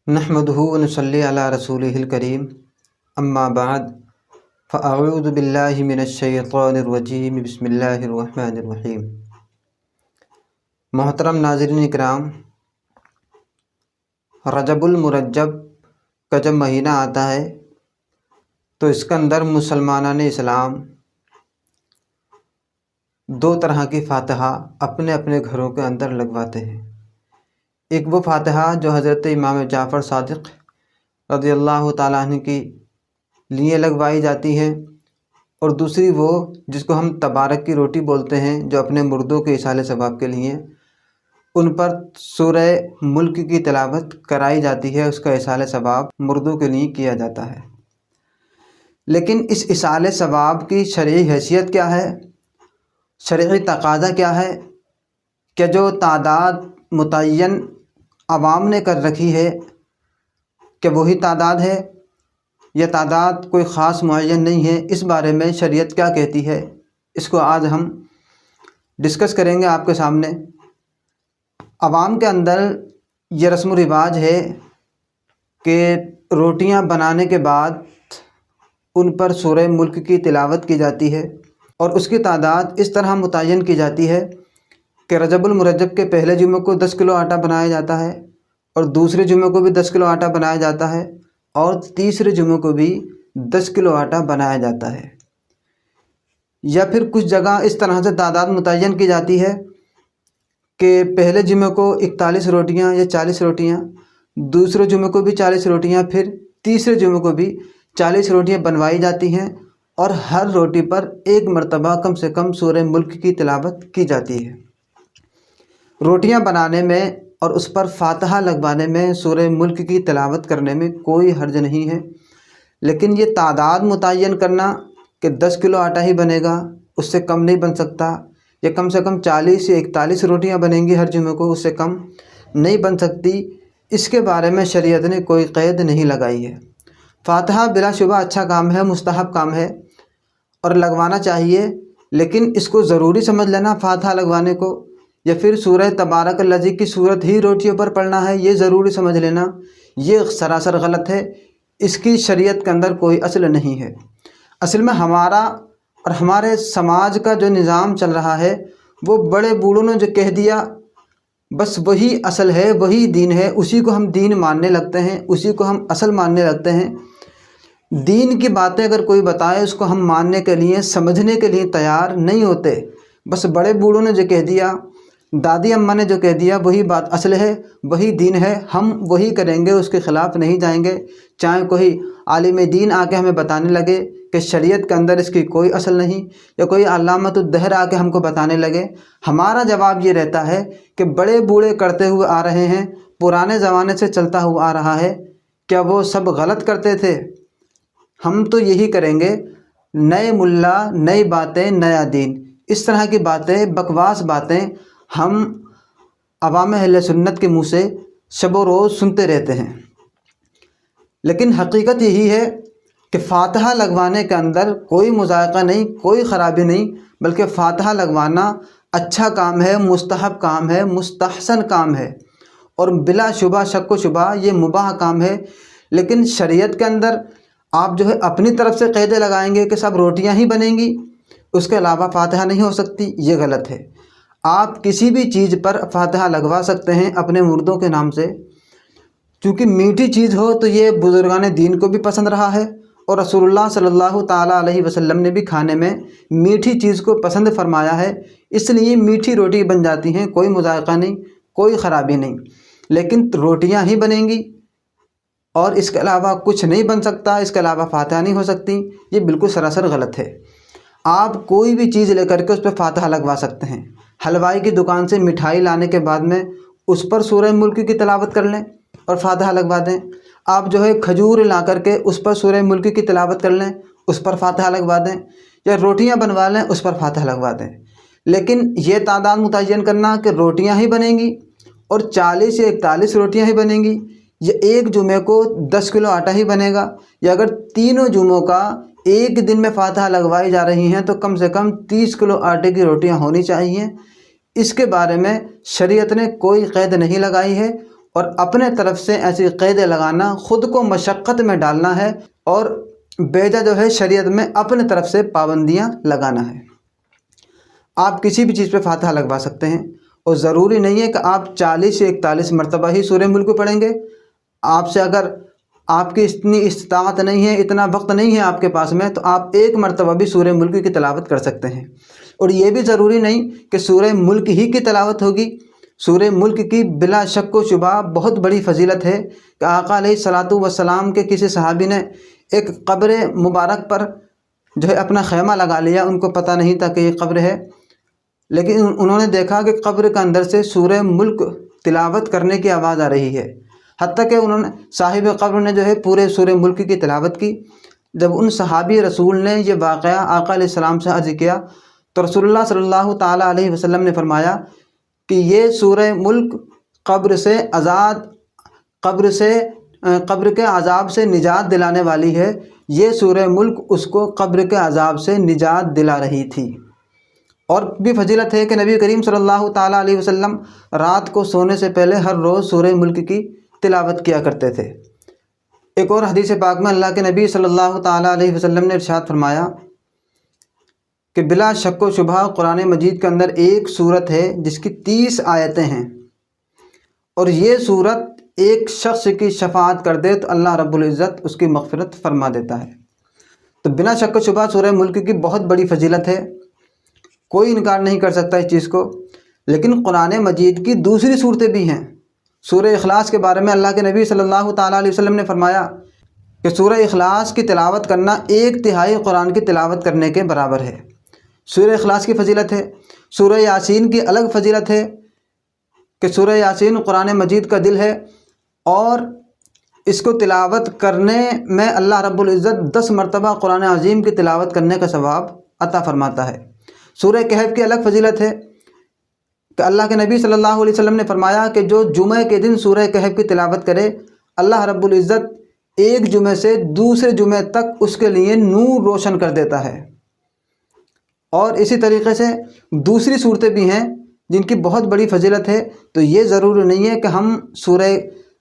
نحمدہ ونصلی علی رسولہ الکریم اما بعد فاعوذ باللہ من الشیطان الرجیم بسم اللہ الرحمن الرحیم۔ محترم ناظرین اکرام، رجب المرجب کا جب مہینہ آتا ہے تو اس کے اندر مسلمانان اسلام دو طرح کی فاتحہ اپنے اپنے گھروں کے اندر لگواتے ہیں۔ ایک وہ فاتحہ جو حضرت امام جعفر صادق رضی اللہ تعالیٰ عنہ کی لیے لگوائی جاتی ہے، اور دوسری وہ جس کو ہم تبارک کی روٹی بولتے ہیں، جو اپنے مردوں کے اصالہ ثواب کے لیے ان پر سورہ ملک کی تلاوت کرائی جاتی ہے، اس کا اصالہ ثواب مردوں کے لیے کیا جاتا ہے۔ لیکن اس اصالہ ثواب کی شرعی حیثیت کیا ہے، شرعی تقاضا کیا ہے کہ جو تعداد متعین عوام نے کر رکھی ہے کہ وہی تعداد ہے یا تعداد کوئی خاص معین نہیں ہے، اس بارے میں شریعت کیا کہتی ہے، اس کو آج ہم ڈسکس کریں گے آپ کے سامنے۔ عوام کے اندر یہ رسم و رواج ہے کہ روٹیاں بنانے کے بعد ان پر سورہ ملک کی تلاوت کی جاتی ہے، اور اس کی تعداد اس طرح متعین کی جاتی ہے کہ رجب المرجب کے پہلے جمعے کو 10 کلو آٹا بنایا جاتا ہے، اور دوسرے جمعے کو بھی 10 کلو آٹا بنایا جاتا ہے، اور تیسرے جمعے کو بھی 10 کلو آٹا بنایا جاتا ہے۔ یا پھر کچھ جگہ اس طرح سے تعداد متعین کی جاتی ہے کہ پہلے جمعے کو 41 روٹیاں یا 40 روٹیاں، دوسرے جمعے کو بھی 40 روٹیاں، پھر تیسرے جمعے کو بھی 40 روٹیاں بنوائی جاتی ہیں، اور ہر روٹی پر ایک مرتبہ کم سے کم سورہ ملک کی تلاوت کی جاتی ہے۔ روٹیاں بنانے میں اور اس پر فاتحہ لگوانے میں سورہ ملک کی تلاوت کرنے میں کوئی حرج نہیں ہے، لیکن یہ تعداد متعین کرنا کہ 10 کلو آٹا ہی بنے گا، اس سے کم نہیں بن سکتا، یا کم سے کم 40 یا 41 روٹیاں بنیں گی ہر جمعے کو، اس سے کم نہیں بن سکتی، اس کے بارے میں شریعت نے کوئی قید نہیں لگائی ہے۔ فاتحہ بلا شبہ اچھا کام ہے، مستحب کام ہے، اور لگوانا چاہیے، لیکن اس کو ضروری سمجھ لینا فاتحہ لگوانے کو، یا پھر سورہ تبارک الذی کی صورت ہی روٹیوں پر پڑھنا ہے، یہ ضروری سمجھ لینا، یہ سراسر غلط ہے، اس کی شریعت کے اندر کوئی اصل نہیں ہے۔ اصل میں ہمارا اور ہمارے سماج کا جو نظام چل رہا ہے، وہ بڑے بوڑھوں نے جو کہہ دیا بس وہی اصل ہے، وہی دین ہے، اسی کو ہم دین ماننے لگتے ہیں، اسی کو ہم اصل ماننے لگتے ہیں۔ دین کی باتیں اگر کوئی بتائے، اس کو ہم ماننے کے لیے، سمجھنے کے لیے تیار نہیں ہوتے۔ بس بڑے بوڑھوں نے جو کہہ دیا، دادی اماں نے جو کہہ دیا، وہی بات اصل ہے، وہی دین ہے، ہم وہی کریں گے، اس کے خلاف نہیں جائیں گے، چاہے کوئی عالم دین آ کے ہمیں بتانے لگے کہ شریعت کے اندر اس کی کوئی اصل نہیں، یا کوئی علامۃ الدہر آ کے ہم کو بتانے لگے۔ ہمارا جواب یہ رہتا ہے کہ بڑے بوڑھے کرتے ہوئے آ رہے ہیں، پرانے زمانے سے چلتا ہوا آ رہا ہے، کیا وہ سب غلط کرتے تھے؟ ہم تو یہی کریں گے، نئے ملا، نئی باتیں، نیا دین، اس طرح کی باتیں، بکواس باتیں ہم عوام اہل سنت کے منہ سے شب و روز سنتے رہتے ہیں۔ لیکن حقیقت یہی ہے کہ فاتحہ لگوانے کے اندر کوئی مذائقہ نہیں، کوئی خرابی نہیں، بلکہ فاتحہ لگوانا اچھا کام ہے، مستحب کام ہے، مستحسن کام ہے، اور بلا شبہ، شک و شبہ یہ مباح کام ہے۔ لیکن شریعت کے اندر آپ جو ہے اپنی طرف سے قیدیں لگائیں گے کہ سب روٹیاں ہی بنیں گی، اس کے علاوہ فاتحہ نہیں ہو سکتی، یہ غلط ہے۔ آپ کسی بھی چیز پر فاتحہ لگوا سکتے ہیں اپنے مردوں کے نام سے، چونکہ میٹھی چیز ہو تو یہ بزرگان دین کو بھی پسند رہا ہے، اور رسول اللہ صلی اللہ تعالیٰ علیہ وسلم نے بھی کھانے میں میٹھی چیز کو پسند فرمایا ہے، اس لیے میٹھی روٹی بن جاتی ہیں، کوئی مذائقہ نہیں، کوئی خرابی نہیں۔ لیکن روٹیاں ہی بنیں گی اور اس کے علاوہ کچھ نہیں بن سکتا، اس کے علاوہ فاتحہ نہیں ہو سکتی، یہ بالکل سراسر غلط ہے۔ آپ کوئی بھی چیز لے کر کے اس پہ فاتحہ لگوا سکتے ہیں۔ حلوائی کی دکان سے مٹھائی لانے کے بعد میں اس پر سورہ ملک کی تلاوت کر لیں اور فاتحہ لگوا دیں۔ آپ جو ہے کھجور لا کر کے اس پر سورہ ملک کی تلاوت کر لیں، اس پر فاتحہ لگوا دیں، یا روٹیاں بنوا لیں، اس پر فاتحہ لگوا دیں۔ لیکن یہ تعداد متعین کرنا کہ روٹیاں ہی بنیں گی اور 40 یا 41 روٹیاں ہی بنیں گی، یا ایک جمعے کو 10 کلو آٹا ہی بنے گا، یا اگر تینوں جمعوں کا ایک دن میں فاتحہ لگوائی جا رہی ہیں تو کم سے کم 30 کلو آٹے کی روٹیاں ہونی چاہیے، اس کے بارے میں شریعت نے کوئی قید نہیں لگائی ہے، اور اپنے طرف سے ایسی قیدیں لگانا خود کو مشقت میں ڈالنا ہے، اور بیجا جو ہے شریعت میں اپنے طرف سے پابندیاں لگانا ہے۔ آپ کسی بھی چیز پہ فاتحہ لگوا سکتے ہیں، اور ضروری نہیں ہے کہ آپ 40 سے 41 مرتبہ ہی سورہ ملک پڑھیں گے۔ آپ سے اگر آپ کی اتنی استطاعت نہیں ہے، اتنا وقت نہیں ہے آپ کے پاس میں، تو آپ ایک مرتبہ بھی سورہ ملک کی تلاوت کر سکتے ہیں۔ اور یہ بھی ضروری نہیں کہ سورہ ملک ہی کی تلاوت ہوگی۔ سورہ ملک کی بلا شک و شبہ بہت بڑی فضیلت ہے کہ آقا علیہ الصلاۃ والسلام کے کسی صحابی نے ایک قبر مبارک پر جو ہے اپنا خیمہ لگا لیا، ان کو پتہ نہیں تھا کہ یہ قبر ہے، لیکن انہوں نے دیکھا کہ قبر کے اندر سے سورہ ملک تلاوت کرنے کی آواز آ رہی ہے، حتیٰ کہ صاحب قبر نے جو ہے پورے سورہ ملک کی تلاوت کی۔ جب ان صحابی رسول نے یہ واقعہ آقا علیہ السلام سے عرض کیا تو رسول اللہ صلی اللہ تعالیٰ علیہ وسلم نے فرمایا کہ یہ سورہ ملک قبر کے عذاب سے نجات دلانے والی ہے، یہ سورہ ملک اس کو قبر کے عذاب سے نجات دلا رہی تھی۔ اور بھی فضیلت ہے کہ نبی کریم صلی اللہ تعالیٰ علیہ وسلم رات کو سونے سے پہلے ہر روز سورہ ملک کی تلاوت کیا کرتے تھے۔ ایک اور حدیث پاک میں اللہ کے نبی صلی اللہ تعالیٰ علیہ وسلم نے ارشاد فرمایا کہ بلا شک و شبہ قرآن مجید کے اندر ایک سورت ہے جس کی 30 آیتیں ہیں، اور یہ سورت ایک شخص کی شفاعت کر دے تو اللہ رب العزت اس کی مغفرت فرما دیتا ہے۔ تو بلا شک و شبہ سورہ ملک کی بہت بڑی فضیلت ہے، کوئی انکار نہیں کر سکتا اس چیز کو۔ لیکن قرآن مجید کی دوسری صورتیں بھی ہیں۔ سورہ اخلاص کے بارے میں اللہ کے نبی صلی اللہ تعالیٰ علیہ وسلم نے فرمایا کہ سورہ اخلاص کی تلاوت کرنا 1/3 قرآن کی تلاوت کرنے کے برابر ہے۔ سورہ اخلاص کی فضیلت ہے۔ سورہ یاسین کی الگ فضیلت ہے کہ سورہ یاسین قرآن مجید کا دل ہے، اور اس کو تلاوت کرنے میں اللہ رب العزت 10 مرتبہ قرآن عظیم کی تلاوت کرنے کا ثواب عطا فرماتا ہے۔ سورہ کہف کی الگ فضیلت ہے کہ اللہ کے نبی صلی اللہ علیہ وسلم نے فرمایا کہ جو جمعہ کے دن سورہ کہف کی تلاوت کرے، اللہ رب العزت ایک جمعہ سے دوسرے جمعہ تک اس کے لیے نور روشن کر دیتا ہے۔ اور اسی طریقے سے دوسری صورتیں بھی ہیں جن کی بہت بڑی فضیلت ہے۔ تو یہ ضروری نہیں ہے کہ ہم سورہ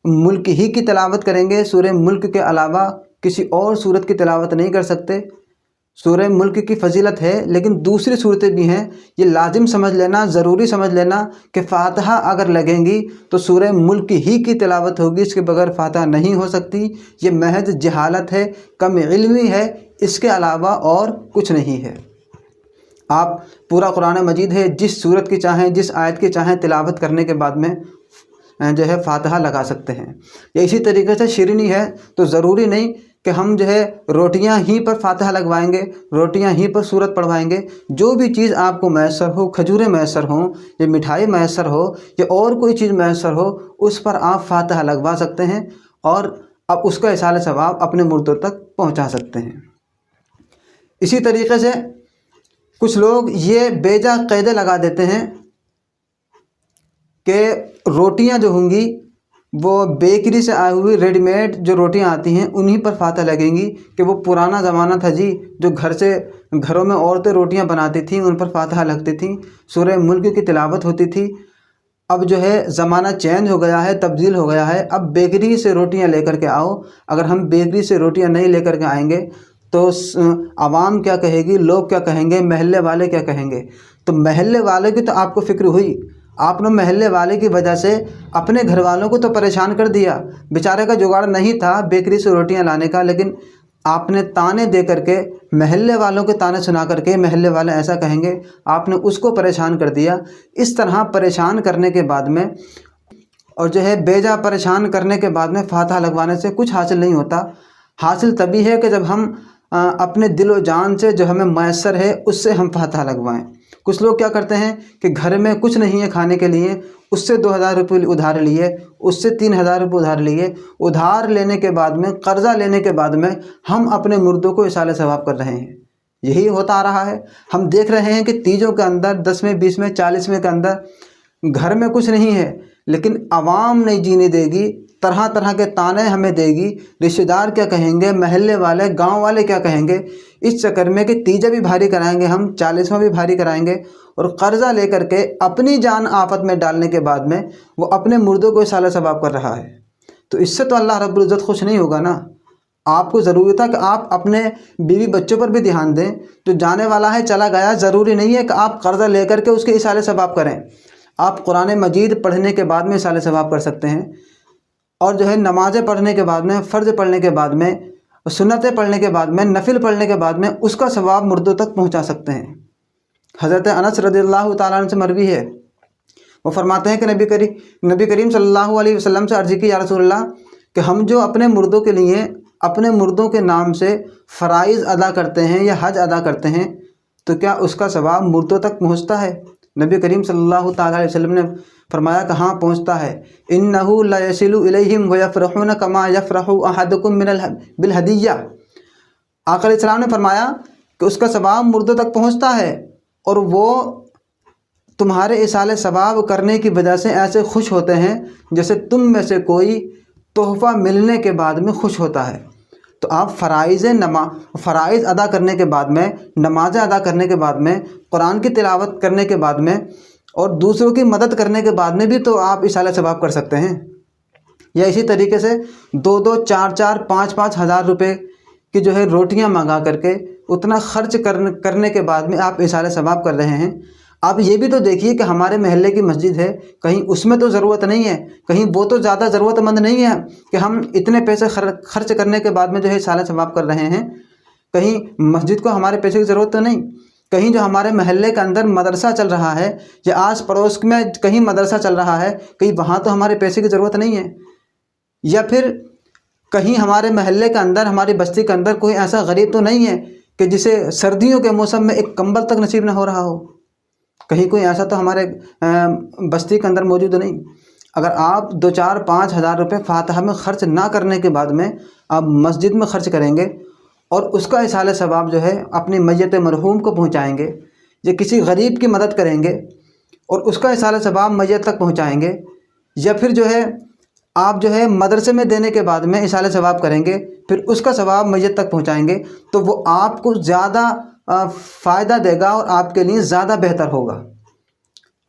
ملک ہی کی تلاوت کریں گے، سورہ ملک کے علاوہ کسی اور سورت کی تلاوت نہیں کر سکتے۔ سورہ ملک کی فضیلت ہے، لیکن دوسری صورتیں بھی ہیں۔ یہ لازم سمجھ لینا، ضروری سمجھ لینا کہ فاتحہ اگر لگیں گی تو سورہ ملک ہی کی تلاوت ہوگی، اس کے بغیر فاتحہ نہیں ہو سکتی۔ یہ محض جہالت ہے، کم علمی ہے، اس کے علاوہ اور کچھ نہیں ہے۔ آپ پورا قرآن مجید ہے، جس سورت کی چاہیں، جس آیت کی چاہیں تلاوت کرنے کے بعد میں جو ہے فاتحہ لگا سکتے ہیں۔ یا اسی طریقے سے شیرینی ہے، تو ضروری نہیں کہ ہم جو ہے روٹیاں ہی پر فاتحہ لگوائیں گے، روٹیاں ہی پر سورت پڑھوائیں گے۔ جو بھی چیز آپ کو میسر ہو، کھجوریں میسر ہوں، یا مٹھائی میسر ہو، یا اور کوئی چیز میسر ہو، اس پر آپ فاتحہ لگوا سکتے ہیں، اور اب اس کا ایصال ثواب اپنے مردوں تک پہنچا سکتے ہیں۔ اسی طریقے سے کچھ لوگ یہ بیجا قیدیں لگا دیتے ہیں کہ روٹیاں جو ہوں گی وہ بیکری سے آئی ہوئی ریڈی میڈ جو روٹیاں آتی ہیں انہی پر فاتحہ لگیں گی، کہ وہ پرانا زمانہ تھا جی، جو گھروں میں عورتیں روٹیاں بناتی تھیں، ان پر فاتحہ لگتی تھیں، سورہ ملک کی تلاوت ہوتی تھی۔ اب جو ہے زمانہ چینج ہو گیا ہے، تبدیل ہو گیا ہے، اب بیکری سے روٹیاں لے کر کے آؤ۔ اگر ہم بیکری سے روٹیاں نہیں لے کر کے آئیں گے تو عوام کیا کہے گی، لوگ کیا کہیں گے، محلے والے کیا کہیں گے؟ تو محلے والے کی تو آپ کو فکر ہوئی، آپ نے محلے والے کی وجہ سے اپنے گھر والوں کو تو پریشان کر دیا، بیچارے کا جگاڑ نہیں تھا بیکری سے روٹیاں لانے کا، لیکن آپ نے تانے دے کر کے، محلے والوں کے تانے سنا کر کے، محلے والے ایسا کہیں گے، آپ نے اس کو پریشان کر دیا۔ اس طرح پریشان کرنے کے بعد میں، اور جو ہے بیجا پریشان کرنے کے بعد میں فاتحہ لگوانے سے کچھ حاصل نہیں ہوتا۔ حاصل تبھی ہے کہ جب ہم اپنے دل و جان سے جو ہمیں میسر ہے اس سے ہم فاتحہ لگوائیں۔ کچھ لوگ کیا کرتے ہیں کہ گھر میں کچھ نہیں ہے کھانے کے لیے، اس سے 2000 روپے ادھار لیے، اس سے 3000 روپے ادھار لیے، ادھار لینے کے بعد میں، قرضہ لینے کے بعد میں ہم اپنے مردوں کو ایصال ثواب کر رہے ہیں۔ یہی ہوتا آ رہا ہے۔ ہم دیکھ رہے ہیں کہ تیجوں کے اندر، 10ویں 20ویں 40ویں کے اندر گھر میں کچھ نہیں ہے، لیکن عوام نہیں جینے دے گی طرح طرح کے طعنے ہمیں دے گی، رشتہ دار کیا کہیں گے، محلے والے گاؤں والے کیا کہیں گے، اس چکر میں کہ تیجا بھی بھاری کرائیں گے، ہم 40واں بھی بھاری کرائیں گے، اور قرضہ لے کر کے اپنی جان آفت میں ڈالنے کے بعد میں وہ اپنے مردوں کو اصالہ ثواب کر رہا ہے، تو اس سے تو اللہ رب العزت خوش نہیں ہوگا نا۔ آپ کو ضروری تھا کہ آپ اپنے بیوی بچوں پر بھی دھیان دیں، جو جانے والا ہے چلا گیا، ضروری نہیں ہے کہ آپ قرضہ لے کر کے اس کے اصالہ ثواب کریں۔ آپ قرآن مجید پڑھنے کے بعد میں اصالہ ثواب کر سکتے ہیں، اور جو ہے نمازیں پڑھنے کے بعد میں، فرض پڑھنے کے بعد میں، سنتیں پڑھنے کے بعد میں، نفل پڑھنے کے بعد میں اس کا ثواب مردوں تک پہنچا سکتے ہیں۔ حضرت انس رضی اللہ تعالیٰ عنہ سے مروی ہے، وہ فرماتے ہیں کہ نبی کریم صلی اللہ علیہ وسلم سے عرض کی، یا رسول اللہ، کہ ہم جو اپنے مردوں کے لیے اپنے مردوں کے نام سے فرائض ادا کرتے ہیں یا حج ادا کرتے ہیں، تو کیا اس کا ثواب مردوں تک پہنچتا ہے؟ نبی کریم صلی اللہ تعالیٰ علیہ وسلم نے فرمایا کہ ہاں پہنچتا ہے۔ اِنَّهُ لَيَصِلُ إِلَيْهِمْ وَيَفْرَحُونَ كَمَا يَفْرَحُ أَحَدُكُم بِالْهَدِيَّةِ۔ آقا علیہ السلام نے فرمایا کہ اس کا ثواب مردوں تک پہنچتا ہے، اور وہ تمہارے اصالہ ثواب کرنے کی وجہ سے ایسے خوش ہوتے ہیں جیسے تم میں سے کوئی تحفہ ملنے کے بعد میں خوش ہوتا ہے۔ تو آپ فرائض ادا کرنے کے بعد میں، نمازیں ادا کرنے کے بعد میں، قرآن کی تلاوت کرنے کے بعد میں، اور دوسروں کی مدد کرنے کے بعد میں بھی تو آپ اصالہ ثواب کر سکتے ہیں۔ یا اسی طریقے سے 2 4 5 ہزار روپے کی جو ہے روٹیاں منگا کر کے اتنا خرچ کرنے کے بعد میں آپ اصالہ ثواب کر رہے ہیں۔ آپ یہ بھی تو دیکھیے کہ ہمارے محلے کی مسجد ہے، کہیں اس میں تو ضرورت نہیں ہے، کہیں وہ تو زیادہ ضرورت مند نہیں ہے کہ ہم اتنے پیسے خرچ کرنے کے بعد میں جو ہے اصالہ ثواب کر رہے ہیں، کہیں مسجد کو ہمارے پیسے کی ضرورت تو نہیں، کہیں جو ہمارے محلے کے اندر مدرسہ چل رہا ہے یا آس پڑوس میں کہیں مدرسہ چل رہا ہے، کہیں وہاں تو ہمارے پیسے کی ضرورت نہیں ہے، یا پھر کہیں ہمارے محلے کے اندر، ہماری بستی کے اندر کوئی ایسا غریب تو نہیں ہے کہ جسے سردیوں کے موسم میں ایک کمبل تک نصیب نہ ہو رہا ہو، کہیں کوئی ایسا تو ہمارے بستی کے اندر موجود نہیں۔ اگر آپ 2 4 5 ہزار روپے فاتحہ میں خرچ نہ کرنے کے بعد میں آپ مسجد میں خرچ کریں گے، اور اس کا اصالہ ثواب جو ہے اپنی میت مرحوم کو پہنچائیں گے، یا کسی غریب کی مدد کریں گے اور اس کا اصالہ ثواب میت تک پہنچائیں گے، یا پھر جو ہے آپ جو ہے مدرسے میں دینے کے بعد میں اصالہ ثواب کریں گے، پھر اس کا ثواب میت تک پہنچائیں گے، تو وہ آپ کو زیادہ فائدہ دے گا اور آپ کے لیے زیادہ بہتر ہوگا۔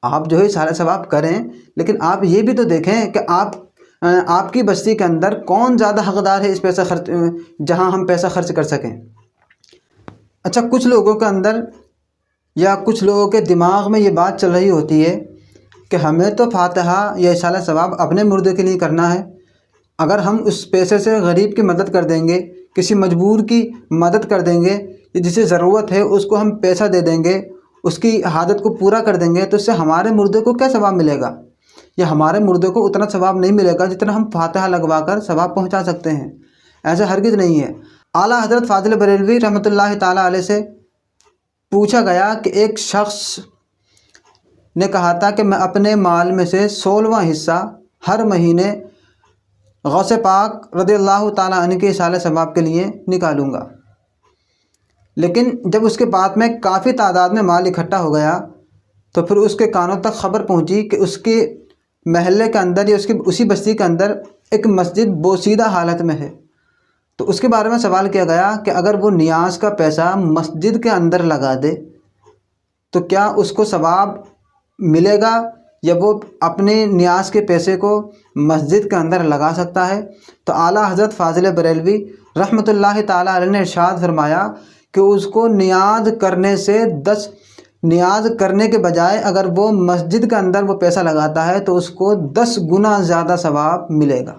آپ جو ہے اصالہ ثواب کریں، لیکن آپ یہ بھی تو دیکھیں کہ آپ کی بستی کے اندر کون زیادہ حقدار ہے اس پیسہ خرچ، جہاں ہم پیسہ خرچ کر سکیں۔ اچھا، کچھ لوگوں کے اندر یا کچھ لوگوں کے دماغ میں یہ بات چل رہی ہوتی ہے کہ ہمیں تو فاتحہ یا اصالہ ثواب اپنے مردے کے لیے کرنا ہے، اگر ہم اس پیسے سے غریب کی مدد کر دیں گے، کسی مجبور کی مدد کر دیں گے، جسے ضرورت ہے اس کو ہم پیسہ دے دیں گے، اس کی حاجت کو پورا کر دیں گے، تو اس سے ہمارے مردے کو کیا ثواب ملے گا؟ یا ہمارے مردے کو اتنا ثواب نہیں ملے گا جتنا ہم فاتحہ لگوا کر ثواب پہنچا سکتے ہیں۔ ایسا ہرگز نہیں ہے۔ اعلیٰ حضرت فاضل بریلوی رحمۃ اللہ تعالیٰ علیہ سے پوچھا گیا کہ ایک شخص نے کہا تھا کہ میں اپنے مال میں سے 16واں حصہ ہر مہینے غوث پاک رضی اللہ تعالیٰ عنہ کے اصالہ ثواب کے لیے نکالوں گا، لیکن جب اس کے بعد میں کافی تعداد میں مال اکٹھا ہو گیا تو پھر اس کے کانوں تک خبر پہنچی کہ اس کے محلے کے اندر یا اسی بستی کے اندر ایک مسجد بوسیدہ حالت میں ہے، تو اس کے بارے میں سوال کیا گیا کہ اگر وہ نیاز کا پیسہ مسجد کے اندر لگا دے تو کیا اس کو ثواب ملے گا، یا وہ اپنے نیاز کے پیسے کو مسجد کے اندر لگا سکتا ہے؟ تو اعلیٰ حضرت فاضل بریلوی رحمۃ اللہ تعالیٰ علیہ نے ارشاد فرمایا کہ اس کو نیاز کرنے کے بجائے اگر وہ مسجد کے اندر وہ پیسہ لگاتا ہے تو اس کو 10 گنا زیادہ ثواب ملے گا۔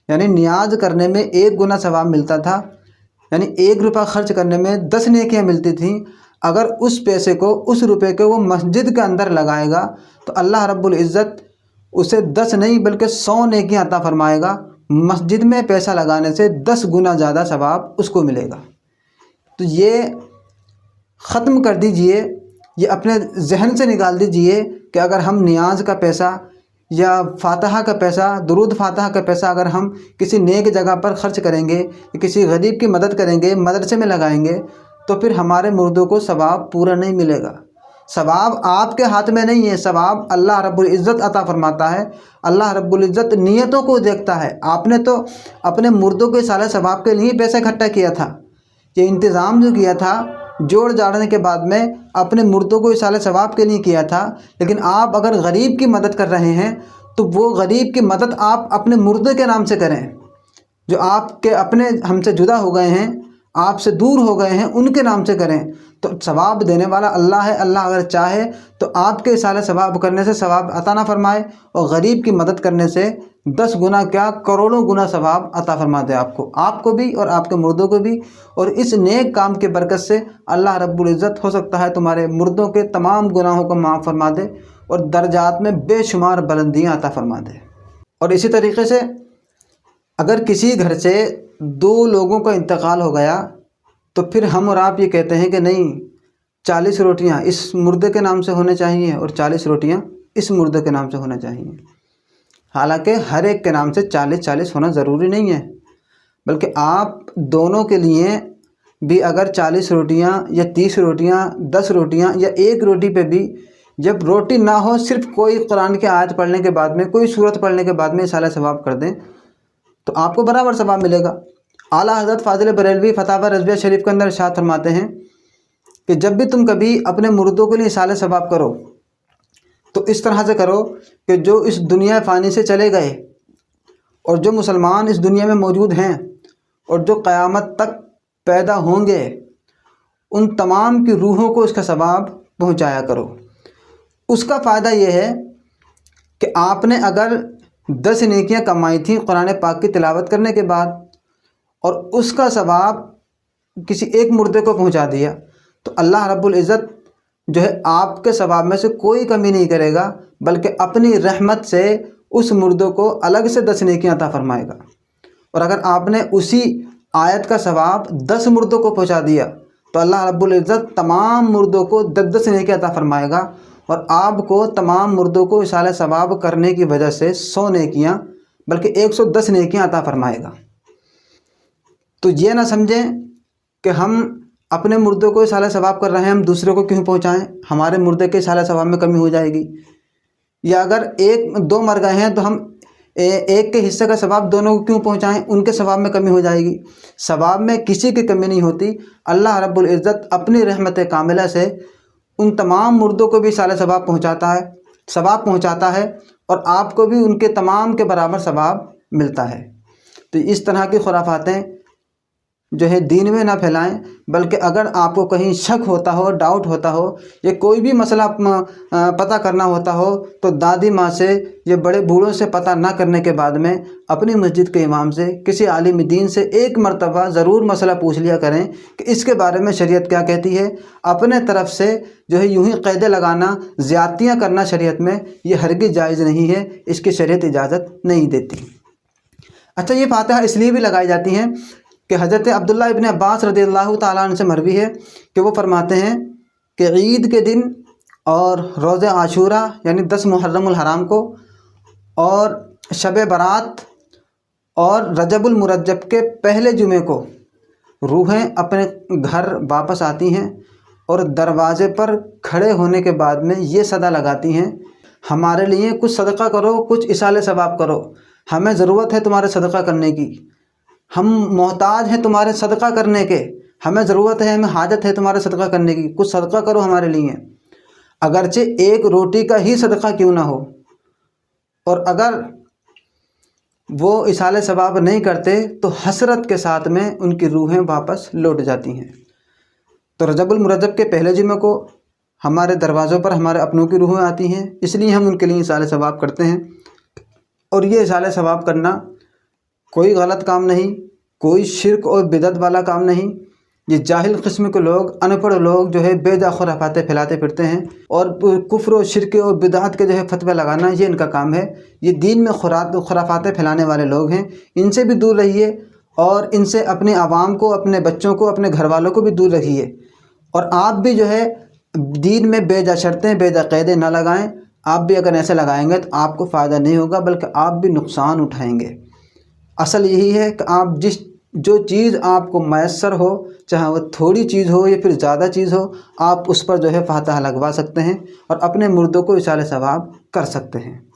یعنی نیاز کرنے میں 1 گنا ثواب ملتا تھا، یعنی 1 روپیہ خرچ کرنے میں 10 نیکیاں ملتی تھیں، اگر اس پیسے کو، اس روپے کو وہ مسجد کے اندر لگائے گا تو اللہ رب العزت اسے 10 نہیں بلکہ 100 نیکیاں عطا فرمائے گا۔ مسجد میں پیسہ لگانے سے 10 گنا زیادہ ثواب اس کو ملے گا۔ تو یہ ختم کر دیجئے، یہ اپنے ذہن سے نکال دیجئے کہ اگر ہم نیاز کا پیسہ یا فاتحہ کا پیسہ، درود فاتحہ کا پیسہ اگر ہم کسی نیک جگہ پر خرچ کریں گے، کسی غریب کی مدد کریں گے، مدرسے میں لگائیں گے، تو پھر ہمارے مردوں کو ثواب پورا نہیں ملے گا۔ ثواب آپ کے ہاتھ میں نہیں ہے، ثواب اللہ رب العزت عطا فرماتا ہے۔ اللہ رب العزت نیتوں کو دیکھتا ہے۔ آپ نے تو اپنے مردوں کے سالے ثواب کے لیے پیسہ اکٹھا کیا تھا، یہ انتظام جو کیا تھا جوڑ جاڑنے کے بعد میں اپنے مردوں کو سالے ثواب کے لیے کیا تھا۔ لیکن آپ اگر غریب کی مدد کر رہے ہیں تو وہ غریب کی مدد آپ اپنے مردے کے نام سے کریں، جو آپ کے اپنے ہم سے جدا ہو گئے ہیں، آپ سے دور ہو گئے ہیں، ان کے نام سے کریں تو ثواب دینے والا اللہ ہے۔ اللہ اگر چاہے تو آپ کے سالے ثواب کرنے سے ثواب عطا نہ فرمائے، اور غریب کی مدد کرنے سے 10 گنا کیا کروڑوں گنا ثواب عطا فرما دے آپ کو بھی اور آپ کے مردوں کو بھی۔ اور اس نیک کام کے برکت سے اللہ رب العزت ہو سکتا ہے تمہارے مردوں کے تمام گناہوں کو معاف فرما دے اور درجات میں بے شمار بلندیاں عطا فرما دے۔ اور اسی طریقے سے اگر کسی گھر سے 2 لوگوں کا انتقال ہو گیا تو پھر ہم اور آپ یہ کہتے ہیں کہ نہیں 40 روٹیاں اس مردے کے نام سے ہونے چاہیے اور 40 روٹیاں اس مردے کے نام سے ہونا چاہیے۔ حالانکہ ہر ایک کے نام سے 40 ہونا ضروری نہیں ہے، بلکہ آپ دونوں کے لیے بھی اگر 40 روٹیاں یا 30 روٹیاں 10 روٹیاں یا 1 روٹی پہ بھی جب روٹی نہ ہو، صرف کوئی قرآن کی آیت پڑھنے کے بعد میں کوئی سورت پڑھنے کے بعد میں سالہ ثواب کر دیں تو آپ کو برابر ثواب ملے گا۔ اعلیٰ حضرت فاضل بریلوی فتاوی رضویہ شریف کے اندر ارشاد فرماتے ہیں کہ جب بھی تم کبھی اپنے مردوں کے لیے سالہ ثواب کرو تو اس طرح سے کرو کہ جو اس دنیا فانی سے چلے گئے اور جو مسلمان اس دنیا میں موجود ہیں اور جو قیامت تک پیدا ہوں گے ان تمام کی روحوں کو اس کا ثواب پہنچایا کرو۔ اس کا فائدہ یہ ہے کہ آپ نے اگر 10 نیکیاں کمائی تھیں قرآن پاک کی تلاوت کرنے کے بعد اور اس کا ثواب کسی ایک مردے کو پہنچا دیا تو اللہ رب العزت جو ہے آپ کے ثواب میں سے کوئی کمی نہیں کرے گا، بلکہ اپنی رحمت سے اس مردوں کو الگ سے 10 نیکیاں عطا فرمائے گا۔ اور اگر آپ نے اسی آیت کا ثواب 10 مردوں کو پہنچا دیا تو اللہ رب العزت تمام مردوں کو 10 نیکیاں عطا فرمائے گا، اور آپ کو تمام مردوں کو اصالہ ثواب کرنے کی وجہ سے 100 نیکیاں بلکہ 110 نیکیاں عطا فرمائے گا۔ تو یہ نہ سمجھیں کہ ہم اپنے مردوں کو اصالہ ثواب کر رہے ہیں، ہم دوسرے کو کیوں پہنچائیں، ہمارے مردے کے اصالہ ثواب میں کمی ہو جائے گی۔ یا اگر 2 مر گئے ہیں تو ہم ایک کے حصے کا ثواب دونوں کو کیوں پہنچائیں، ان کے ثواب میں کمی ہو جائے گی۔ ثواب میں کسی کی کمی نہیں ہوتی۔ اللہ رب العزت اپنی رحمت کاملہ سے ان تمام مردوں کو بھی سالہ ثواب پہنچاتا ہے اور آپ کو بھی ان کے تمام کے برابر ثواب ملتا ہے۔ تو اس طرح کی خرافاتیں جو ہے دین میں نہ پھیلائیں، بلکہ اگر آپ کو کہیں شک ہوتا ہو، ڈاؤٹ ہوتا ہو یا کوئی بھی مسئلہ پتہ کرنا ہوتا ہو تو دادی ماں سے یا بڑے بوڑھوں سے پتہ نہ کرنے کے بعد میں اپنی مسجد کے امام سے، کسی عالم دین سے ایک مرتبہ ضرور مسئلہ پوچھ لیا کریں کہ اس کے بارے میں شریعت کیا کہتی ہے۔ اپنے طرف سے جو ہے یوں ہی قیدیں لگانا، زیادتیاں کرنا شریعت میں یہ ہرگز جائز نہیں ہے، اس کی شریعت اجازت نہیں دیتی۔ اچھا، یہ فاتحہ اس لیے بھی لگائی جاتی ہیں کہ حضرت عبداللہ ابن عباس رضی اللہ تعالیٰ عنہ سے مروی ہے کہ وہ فرماتے ہیں کہ عید کے دن اور روز عاشوراء یعنی 10 محرم الحرام کو اور شب برات اور رجب المرجب کے پہلے جمعے کو روحیں اپنے گھر واپس آتی ہیں اور دروازے پر کھڑے ہونے کے بعد میں یہ صدا لگاتی ہیں، ہمارے لیے کچھ صدقہ کرو، کچھ اصالہ ثواب کرو، ہمیں ضرورت ہے تمہارے صدقہ کرنے کی، ہم محتاج ہیں تمہارے صدقہ کرنے کے، ہمیں ضرورت ہے، ہمیں حاجت ہے تمہارے صدقہ کرنے کی، کچھ صدقہ کرو ہمارے لیے، اگرچہ 1 روٹی کا ہی صدقہ کیوں نہ ہو۔ اور اگر وہ اصالہ ثواب نہیں کرتے تو حسرت کے ساتھ میں ان کی روحیں واپس لوٹ جاتی ہیں۔ تو رجب المرجب کے پہلے جمعے کو ہمارے دروازوں پر ہمارے اپنوں کی روحیں آتی ہیں، اس لیے ہم ان کے لیے اصالہ ثواب کرتے ہیں۔ اور یہ اصالہ ثواب کرنا کوئی غلط کام نہیں، کوئی شرک اور بدعت والا کام نہیں۔ یہ جاہل قسم کے لوگ، ان پڑھ لوگ جو ہے بے جا خرافاتیں پھیلاتے پھرتے ہیں اور کفر و شرک اور بدعت کے جو ہے فتوے لگانا یہ ان کا کام ہے۔ یہ دین میں خرافاتیں پھیلانے والے لوگ ہیں، ان سے بھی دور رہیے اور ان سے اپنی عوام کو، اپنے بچوں کو، اپنے گھر والوں کو بھی دور رکھیے۔ اور آپ بھی جو ہے دین میں بے جا شرطیں، بے جا قیدیں نہ لگائیں۔ آپ بھی اگر ایسے لگائیں گے تو آپ کو فائدہ نہیں ہوگا بلکہ آپ بھی نقصان اٹھائیں گے۔ اصل یہی ہے کہ آپ جس جو چیز آپ کو میسر ہو، چاہے وہ تھوڑی چیز ہو یا پھر زیادہ چیز ہو، آپ اس پر جو ہے فاتحہ لگوا سکتے ہیں اور اپنے مردوں کو ایصال ثواب کر سکتے ہیں۔